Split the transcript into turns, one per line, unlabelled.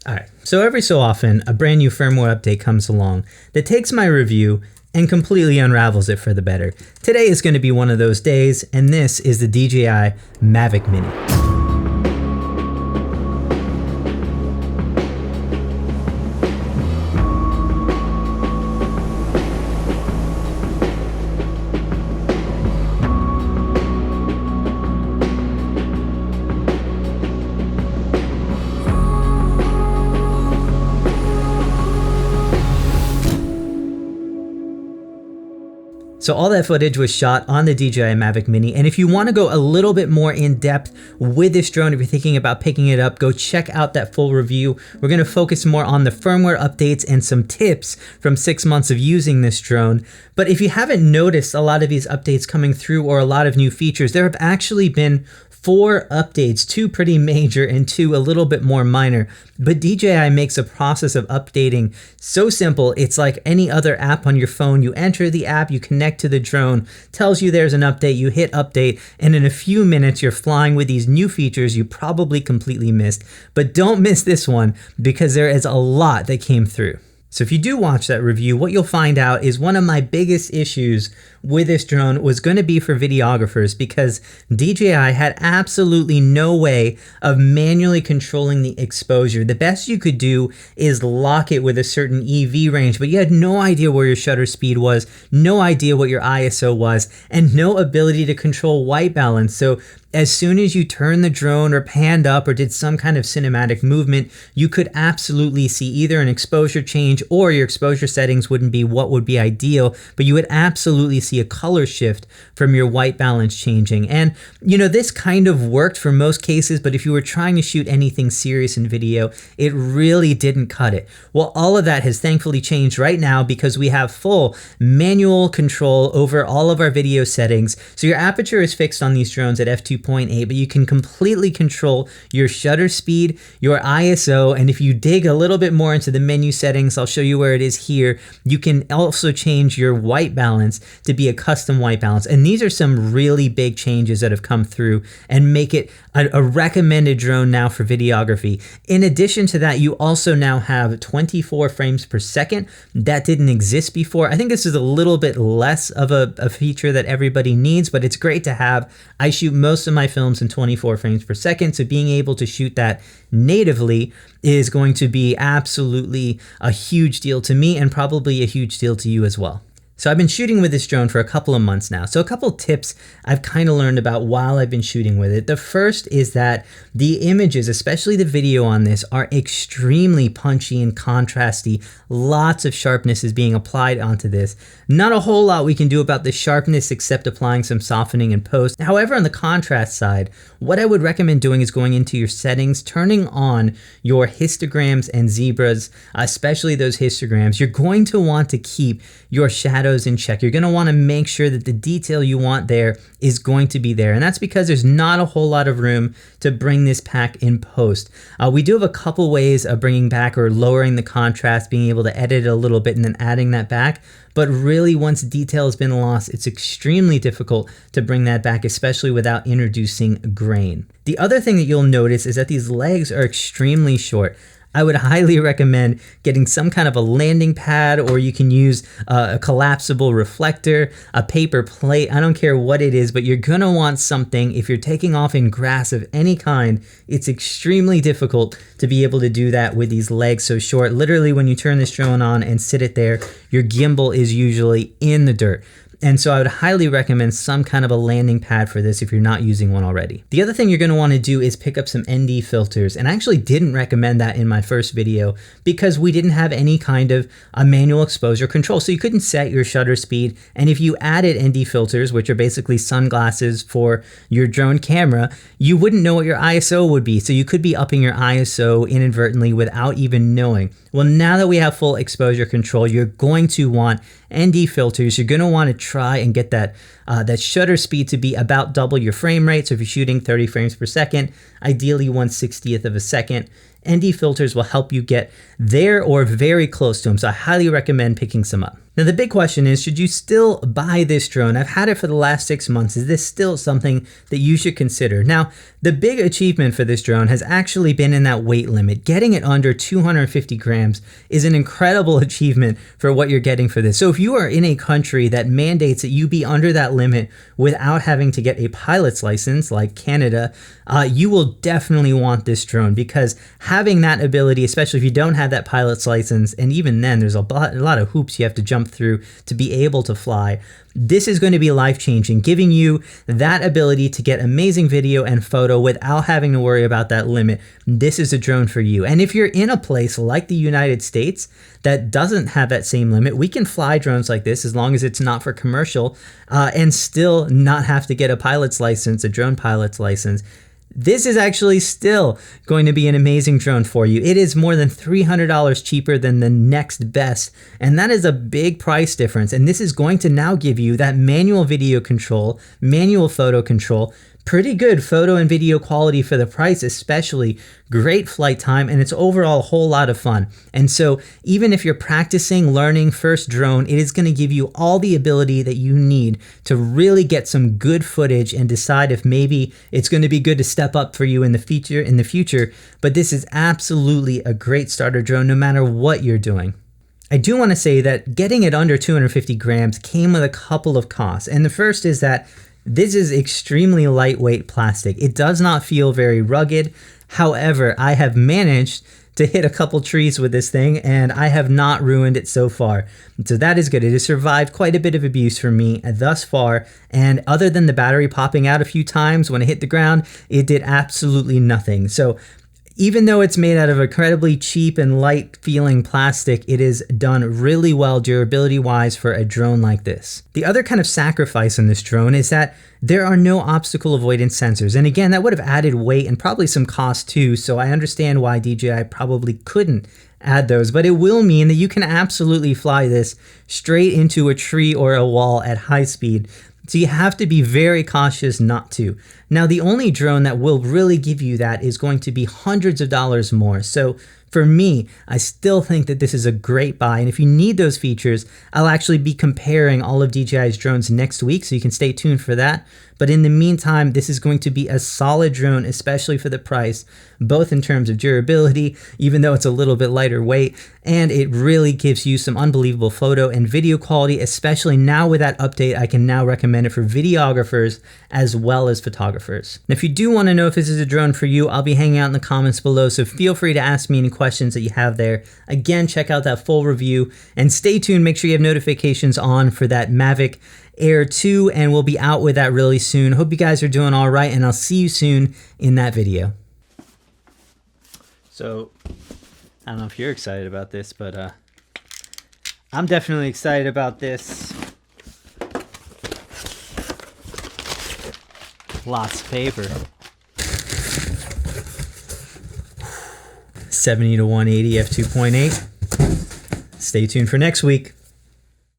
Alright, so every so often, a brand new firmware update comes along that takes my review and completely unravels it for the better. Today is going to be one of those days, and this is the DJI Mavic Mini. So all that footage was shot on the DJI Mavic Mini, and if you want to go a little bit more in depth with this drone, if you're thinking about picking it up, go check out that full review. We're going to focus more on the firmware updates and some tips from 6 months of using this drone. But if you haven't noticed a lot of these updates coming through or a lot of new features, there have actually been 4 updates, 2 pretty major and 2 a little bit more minor. But DJI makes a process of updating so simple, it's like any other app on your phone. You enter the app, you connect to the drone, tells you there's an update, you hit update, and in a few minutes you're flying with these new features you probably completely missed. But don't miss this one, because there is a lot that came through. So if you do watch that review, what you'll find out is one of my biggest issues with this drone was going to be for videographers, because DJI had absolutely no way of manually controlling the exposure. The best you could do is lock it with a certain EV range, but you had no idea where your shutter speed was, no idea what your ISO was, and no ability to control white balance. So as soon as you turned the drone or panned up or did some kind of cinematic movement, you could absolutely see either an exposure change, or your exposure settings wouldn't be what would be ideal, but you would absolutely see a color shift from your white balance changing. And you know, this kind of worked for most cases, but if you were trying to shoot anything serious in video, it really didn't cut it. Well, all of that has thankfully changed right now, because we have full manual control over all of our video settings. So your aperture is fixed on these drones at f2.8, but you can completely control your shutter speed, your ISO, and if you dig a little bit more into the menu settings, I'll show you where it is here, you can also change your white balance to be a custom white balance. And these are some really big changes that have come through and make it a recommended drone now for videography. In addition to that, you also now have 24 frames per second. That didn't exist before. I think this is a little bit less of a feature that everybody needs, but it's great to have. I shoot most of my films in 24 frames per second, so being able to shoot that natively is going to be absolutely a huge deal to me, and probably a huge deal to you as well. So I've been shooting with this drone for a couple of months now. So a couple tips I've kind of learned about while I've been shooting with it. The first is that the images, especially the video on this, are extremely punchy and contrasty. Lots of sharpness is being applied onto this. Not a whole lot we can do about the sharpness except applying some softening in post. However, on the contrast side, what I would recommend doing is going into your settings, turning on your histograms and zebras, especially those histograms. You're going to want to keep your shadows in check. You're going to want to make sure that the detail you want there is going to be there. And that's because there's not a whole lot of room to bring this back in post. We do have a couple ways of bringing back or lowering the contrast, being able to edit it a little bit and then adding that back. But really, once detail has been lost, it's extremely difficult to bring that back, especially without introducing grain. The other thing that you'll notice is that these legs are extremely short. I would highly recommend getting some kind of a landing pad, or you can use a collapsible reflector, a paper plate. I don't care what it is, but you're gonna want something. If you're taking off in grass of any kind, it's extremely difficult to be able to do that with these legs so short. Literally, when you turn this drone on and sit it there, your gimbal is usually in the dirt. And so I would highly recommend some kind of a landing pad for this if you're not using one already. The other thing you're going to want to do is pick up some ND filters. And I actually didn't recommend that in my first video because we didn't have any kind of a manual exposure control. So you couldn't set your shutter speed. And if you added ND filters, which are basically sunglasses for your drone camera, you wouldn't know what your ISO would be. So you could be upping your ISO inadvertently without even knowing. Well, now that we have full exposure control, you're going to want ND filters. You're going to want to try and get that shutter speed to be about double your frame rate. So if you're shooting 30 frames per second, ideally 1/60th of a second. ND filters will help you get there or very close to them. So I highly recommend picking some up. Now the big question is, should you still buy this drone? I've had it for the last 6 months. Is this still something that you should consider? Now, the big achievement for this drone has actually been in that weight limit. Getting it under 250 grams is an incredible achievement for what you're getting for this. So if you are in a country that mandates that you be under that limit without having to get a pilot's license, like Canada, you will definitely want this drone, because having that ability, especially if you don't have that pilot's license, and even then there's a lot of hoops you have to jump through to be able to fly, this is going to be life-changing, giving you that ability to get amazing video and photo without having to worry about that limit. This is a drone for you. And if you're in a place like the United States that doesn't have that same limit, we can fly drones like this as long as it's not for commercial, and still not have to get a pilot's license, a drone pilot's license. This is actually still going to be an amazing drone for you. It is more than $300 cheaper than the next best, and that is a big price difference. And this is going to now give you that manual video control, manual photo control, pretty good photo and video quality for the price, especially great flight time, and it's overall a whole lot of fun. And so even if you're practicing, learning first drone, it is going to give you all the ability that you need to really get some good footage and decide if maybe it's going to be good to step up for you in the future. But this is absolutely a great starter drone no matter what you're doing. I do want to say that getting it under 250 grams came with a couple of costs. And the first is that this is extremely lightweight plastic. It does not feel very rugged. However, I have managed to hit a couple trees with this thing, and I have not ruined it so far. So that is good. It has survived quite a bit of abuse for me thus far. And other than the battery popping out a few times when it hit the ground, it did absolutely nothing. So even though it's made out of incredibly cheap and light feeling plastic, it is done really well durability wise for a drone like this. The other kind of sacrifice in this drone is that there are no obstacle avoidance sensors. And again, that would have added weight and probably some cost too. So I understand why DJI probably couldn't add those, but it will mean that you can absolutely fly this straight into a tree or a wall at high speed. So you have to be very cautious not to. Now, the only drone that will really give you that is going to be hundreds of dollars more. So for me, I still think that this is a great buy. And if you need those features, I'll actually be comparing all of DJI's drones next week, so you can stay tuned for that. But in the meantime, this is going to be a solid drone, especially for the price, both in terms of durability, even though it's a little bit lighter weight, and it really gives you some unbelievable photo and video quality, especially now with that update. I can now recommend it for videographers as well as photographers. And if you do want to know if this is a drone for you, I'll be hanging out in the comments below, so feel free to ask me any questions that you have there. Again, check out that full review and stay tuned. Make sure you have notifications on for that Mavic Air 2, and we'll be out with that really soon. Hope you guys are doing all right, and I'll see you soon in that video. So, I don't know if you're excited about this, but I'm definitely excited about this. Lots of paper. 70 to 180 f2.8. Stay tuned for next week.